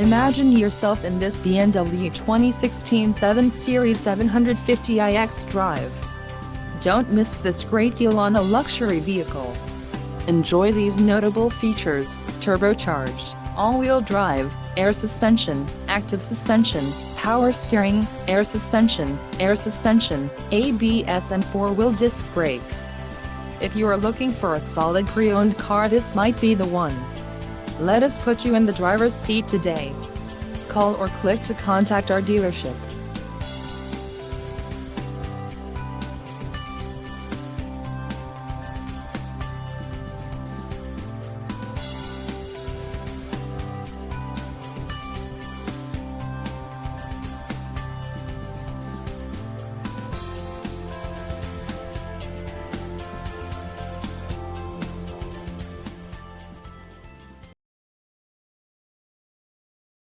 Imagine yourself in this BMW 2016 7 Series 750i xDrive. Don't miss this great deal on a luxury vehicle. Enjoy these notable features: turbocharged, all-wheel drive, air suspension, active suspension, power steering, air suspension, ABS and 4-wheel disc brakes. If you are looking for a solid pre-owned car, this might be the one. Let us put you in the driver's seat today. Call or click to contact our dealership.